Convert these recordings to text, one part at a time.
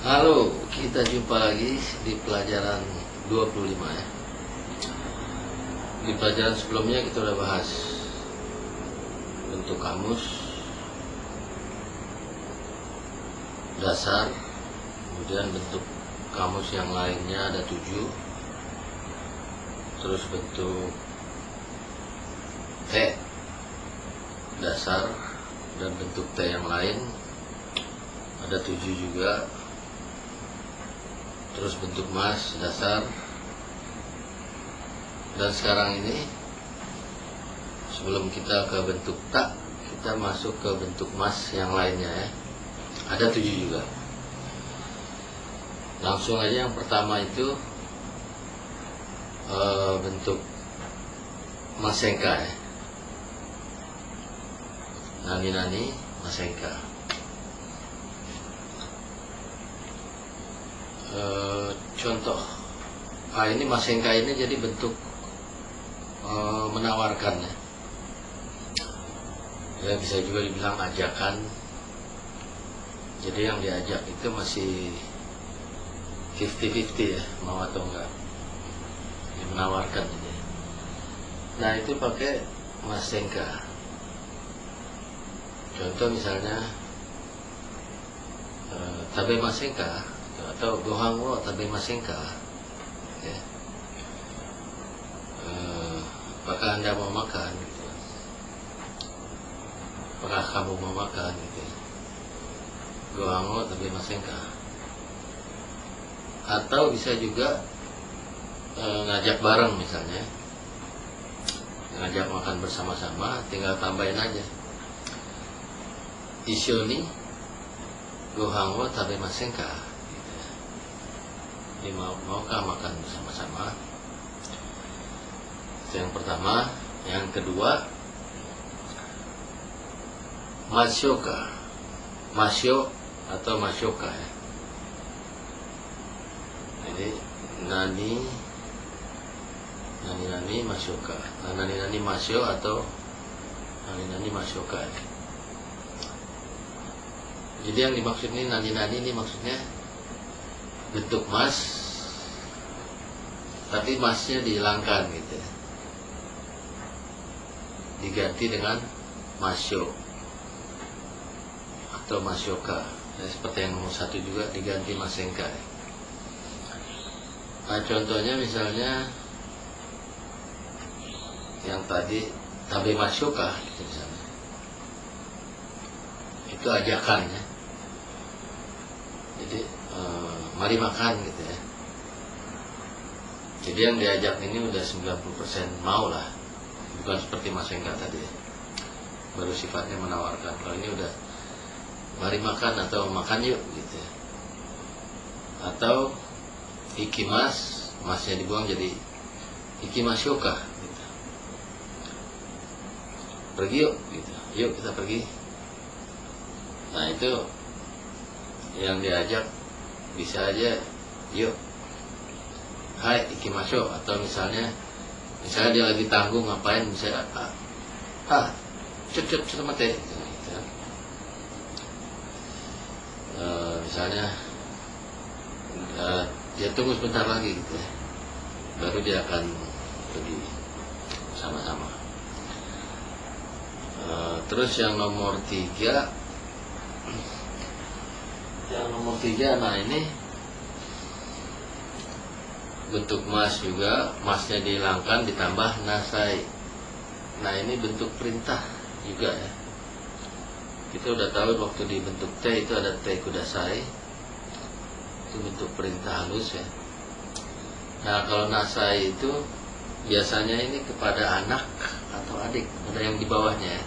Halo, kita jumpa lagi di pelajaran 25 ya. Di pelajaran sebelumnya kita udah bahas bentuk kamus, dasar, kemudian bentuk kamus yang lainnya ada 7, terus bentuk T, dasar, dan bentuk T yang lain ada 7 juga. Terus bentuk mas, dasar. Dan sekarang ini sebelum kita ke bentuk tak, kita masuk ke bentuk mas yang lainnya ya. Ada 7 juga. Langsung aja yang pertama itu bentuk Masenka ya. Nani Masenka. Contoh, ini Masenka ini jadi bentuk menawarkan ya. Ya bisa juga dibilang ajakan. Jadi yang diajak itu masih 50-50 ya, mau atau enggak. Ini menawarkan ini. Nah itu pakai Masenka. Contoh misalnya Tabe Masenka atau Gohan wo tabe masenka ya. Apakah Anda mau makan gitu. Apakah kamu mau makan gitu. Gohan wo tabe masenka. Atau bisa juga ngajak bareng misalnya, ngajak makan bersama-sama, tinggal tambahin aja Ishoni Gohan wo tabe masenka. Ini maukah makan bersama-sama? Itu yang pertama. Yang kedua, Masyoka. Masyo atau Masyoka ya. Jadi nani Masyoka. Nani Masyo atau nani Masyoka ya. Jadi yang dimaksud ini nani ini maksudnya bentuk mas, tapi masnya dihilangkan gitu ya. Diganti dengan masyo atau masyoka ya, seperti yang nomor 1 juga diganti masenka ya. Nah contohnya misalnya yang tadi tabe masyoka gitu misalnya, itu ajakan ya. Jadi mari makan gitu ya. Jadi yang diajak ini udah 90% mau lah. Bukan seperti Masenka tadi ya. Baru sifatnya menawarkan. Kalau ini udah mari makan atau makan yuk gitu ya. Atau ikimas, masnya dibuang jadi ikimasyoka gitu. Pergi yuk gitu. Yuk kita pergi. Nah itu yang diajak bisa aja yuk hai ikimasyo, atau misalnya dia lagi tanggung ngapain misalnya cut mate gitu. Misalnya dia tunggu sebentar lagi gitu ya, baru dia akan pergi sama-sama. Terus yang nomor 3, nah ini bentuk mas juga, masnya dihilangkan ditambah nasai. Nah ini bentuk perintah juga ya. Kita udah tahu waktu di bentuk T itu ada T kudasai, itu bentuk perintah halus ya. Nah kalau nasai itu biasanya ini kepada anak atau adik, ada yang di bawahnya ya.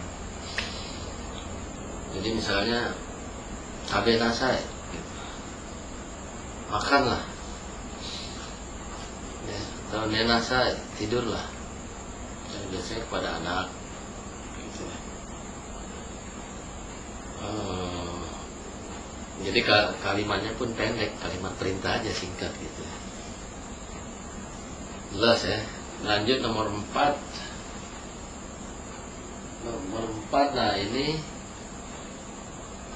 Jadi misalnya tabe nasai, makanlah ya, atau nenasai, tidurlah. Dan biasanya kepada anak gitu ya. Jadi kalimatnya pun pendek, kalimat perintah aja singkat gitu ya. Jelas ya. Lanjut nomor 4. Nomor 4, nah ini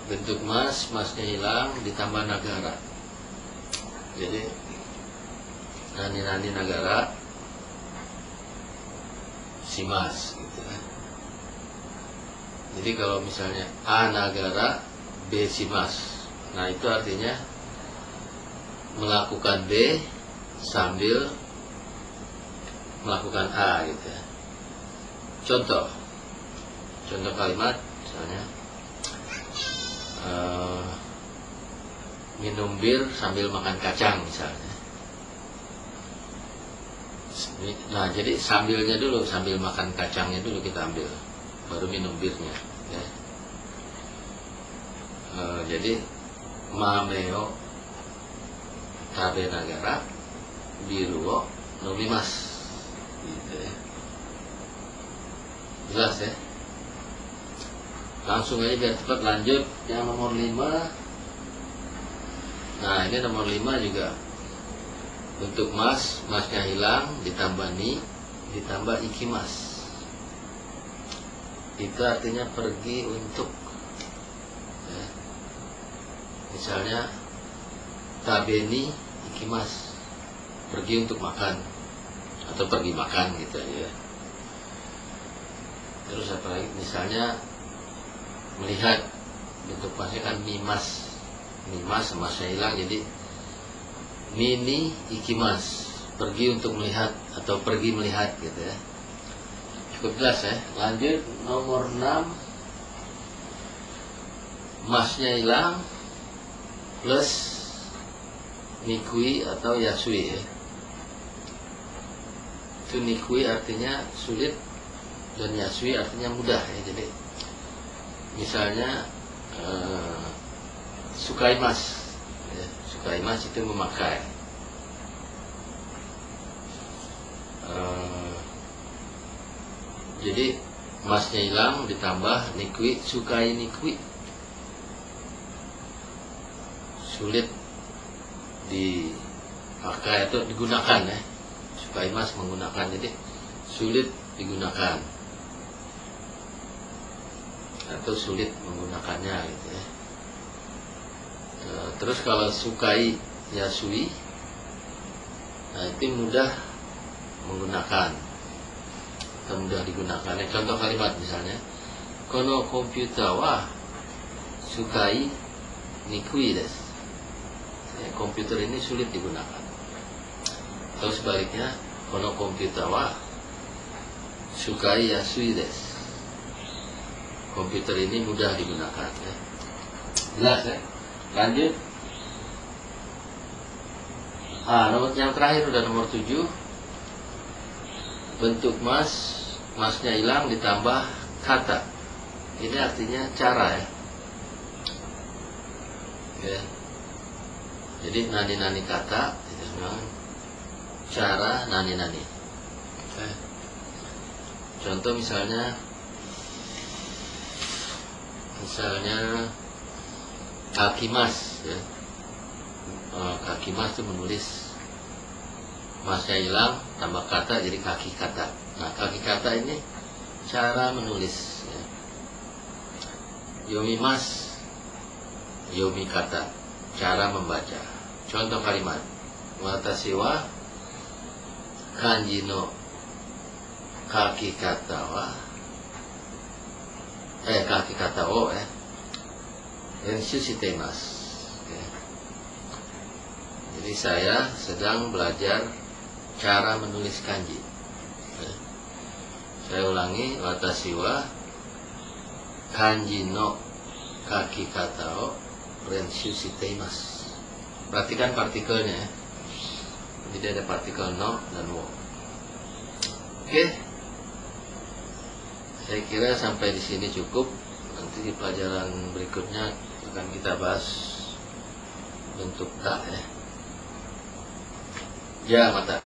bentuk mas, masnya hilang, ditambah nagara. Jadi nani-nani negara simas gitu kan. Jadi kalau misalnya A negara B simas, nah itu artinya melakukan B sambil melakukan A gitu ya. Contoh kalimat misalnya minum bir sambil makan kacang misalnya. Nah jadi sambilnya dulu, sambil makan kacangnya dulu kita ambil, baru minum birnya ya. Jadi mameo tabe nagara biru nomimas gitu ya. Jelas ya. Langsung aja biar cepat lanjut yang nomor 5. Nah ini nomor 5 juga bentuk mas, masnya hilang, ditambah ni, ditambah ikimas. Itu artinya pergi untuk ya. Misalnya tabeni ikimas, pergi untuk makan atau pergi makan gitu ya. Terus apa lagi? Misalnya melihat, bentuk masnya kan mimas, masnya hilang, jadi mini ikimas, pergi untuk melihat atau pergi melihat gitu ya. Cukup jelas ya. Lanjut nomor 6, masnya hilang plus nikui atau yasui ya. Itu nikui artinya sulit dan yasui artinya mudah ya. Jadi misalnya sukaimas ya. Sukaimas itu memakai. Jadi masnya hilang ditambah nikui, sukai nikui, sulit dipakai atau digunakan ya. Sukai mas menggunakan, jadi sulit digunakan atau sulit menggunakannya gitu ya. Terus kalau sukai yasui, nah itu mudah menggunakan atau mudah digunakan. Contoh kalimat misalnya, kono komputer wa sukai nikui desu. Komputer ini sulit digunakan. Atau sebaliknya, kono komputer wa sukai yasui desu. Komputer ini mudah digunakan ya. Jelas ya. Lanjut. Nomor yang terakhir udah nomor 7. Bentuk masnya hilang ditambah kata. Ini artinya cara ya. Ya. Jadi nani-nani kata, cara nani-nani. Contoh misalnya kaki mas ya. Kaki mas itu menulis, masnya hilang tambah kata jadi kaki kata. Nah kaki kata ini cara menulis ya. Yomi mas, yomi kata, cara membaca. Contoh kalimat, watashi wa kanji no kaki kata wa kaki kata o renshu shiteimasu ya. Jadi saya sedang belajar cara menulis kanji ya. Saya ulangi, watashi wa kanji no kaki kata o renshu shiteimasu. Perhatikan partikelnya ya. Jadi ada partikel no dan wo. Oke. Saya kira sampai di sini cukup. Nanti di pelajaran berikutnya akan kita bahas bentuk tak ya. Ya, mata.